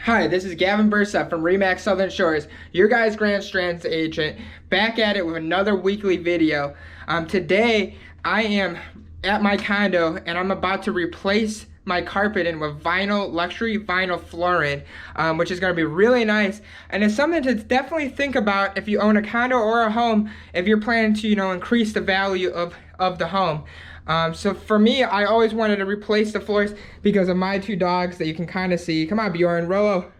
Hi, this is Gavin Burseth from Remax Southern Shores, your guys' Grand Strand's agent, back at it with another weekly video. Today, I am at my condo and I'm about to replace my carpet in with luxury vinyl flooring, which is going to be really nice. And it's something to definitely think about if you own a condo or a home, if you're planning to, increase the value of the home. So for me, I always wanted to replace the floors because of my two dogs that you can kind of see. Come on, Bjorn, Rolo.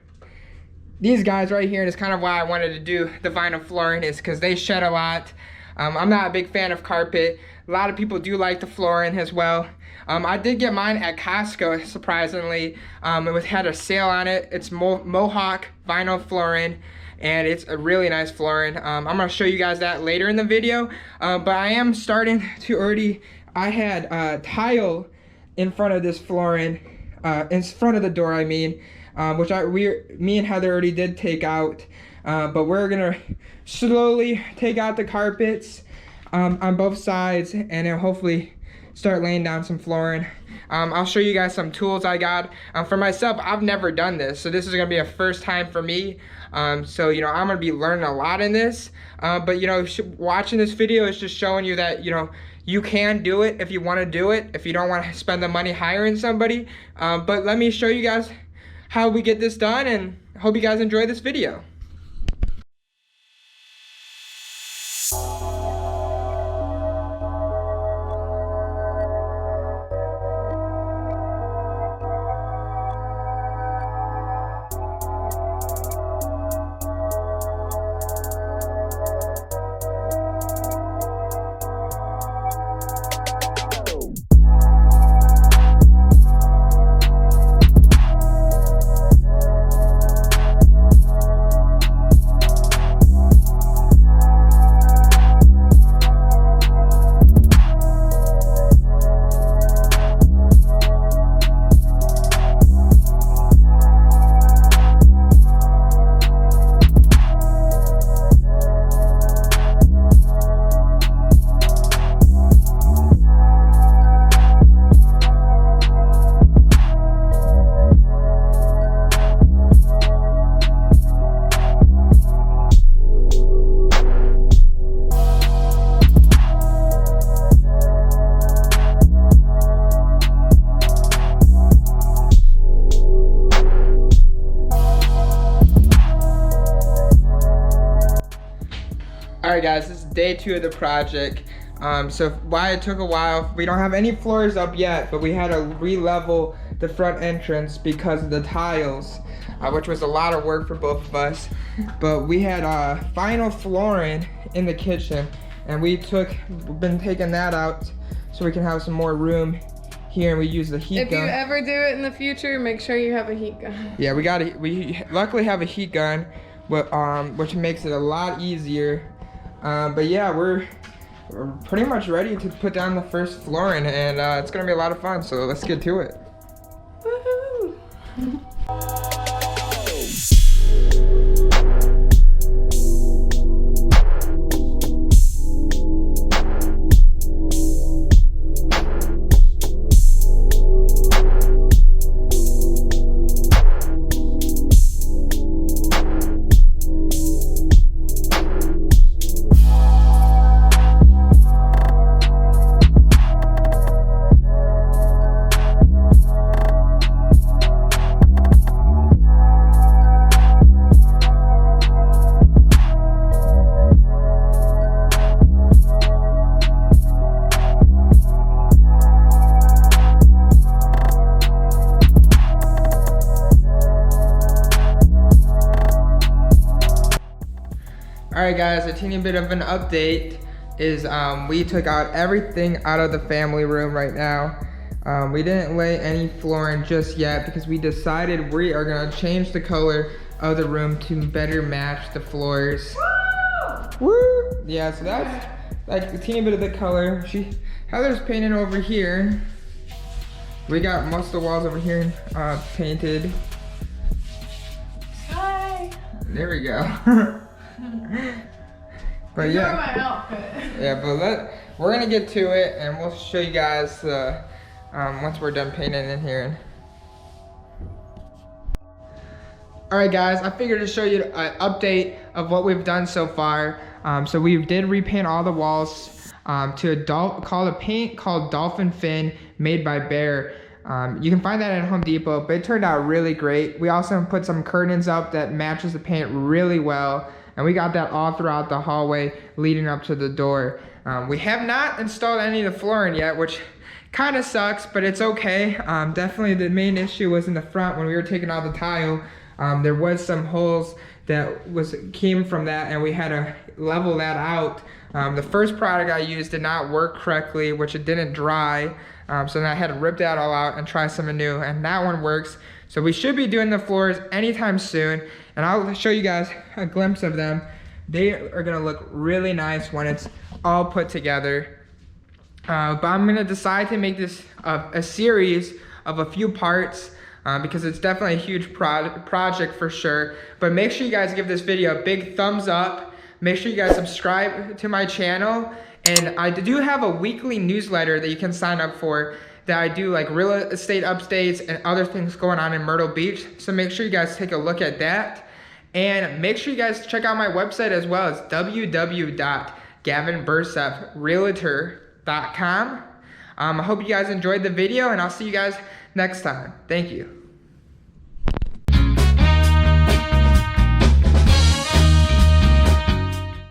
These guys right here, and it's kind of why I wanted to do the vinyl flooring, is because they shed a lot. I'm not a big fan of carpet. A lot of people do like the flooring as well. I did get mine at Costco, surprisingly. It had a sale on it. It's Mohawk vinyl flooring, and it's a really nice flooring. I'm gonna show you guys that later in the video, but I am starting to I had tile in front of this flooring, in front of the door, I mean, which me and Heather already did take out, but we're gonna slowly take out the carpets on both sides, and then hopefully start laying down some flooring. I'll show you guys some tools I got. For myself, I've never done this, so this is gonna be a first time for me. So I'm gonna be learning a lot in this, but watching this video is just showing you that you can do it if you want to do it, if you don't want to spend the money hiring somebody. But let me show you guys how we get this done, and hope you guys enjoy this video. Alright guys, this is day 2 of the project. So why it took a while, we don't have any floors up yet, but we had to re-level the front entrance because of the tiles, which was a lot of work for both of us. But we had vinyl flooring in the kitchen, and we've been taking that out so we can have some more room here, and we use the heat gun. If you ever do it in the future, make sure you have a heat gun. Yeah, we luckily have a heat gun, which makes it a lot easier. But yeah, we're pretty much ready to put down the first flooring, and it's gonna be a lot of fun, so let's get to it. Woohoo! Alright guys, a teeny bit of an update is we took out everything out of the family room right now. We didn't lay any flooring just yet because we decided we are gonna change the color of the room to better match the floors. Woo! Woo! Yeah, so that's like a teeny bit of the color. Heather's painting over here. We got most of the walls over here painted. Hi! There we go. But yeah, my outfit. Yeah, but we're gonna get to it, and we'll show you guys once we're done painting in here. All right, guys, I figured to show you an update of what we've done so far. So we did repaint all the walls to a paint called Dolphin Fin, made by Bear. You can find that at Home Depot, but it turned out really great. We also put some curtains up that matches the paint really well, and we got that all throughout the hallway leading up to the door. We have not installed any of the flooring yet, which kind of sucks, but it's okay. Definitely the main issue was in the front when we were taking out the tile. There was some holes that came from that, and we had to level that out. The first product I used did not work correctly, which it didn't dry. So then I had to rip that all out and try something new, and that one works. So we should be doing the floors anytime soon, and I'll show you guys a glimpse of them. They are gonna look really nice when it's all put together. But I'm gonna decide to make this a series of a few parts because it's definitely a huge project for sure. But make sure you guys give this video a big thumbs up. Make sure you guys subscribe to my channel. And I do have a weekly newsletter that you can sign up for that I do like real estate updates and other things going on in Myrtle Beach. So make sure you guys take a look at that. And make sure you guys check out my website as well. It's www.gavinbursethrealtor.com. I hope you guys enjoyed the video, and I'll see you guys next time. Thank you.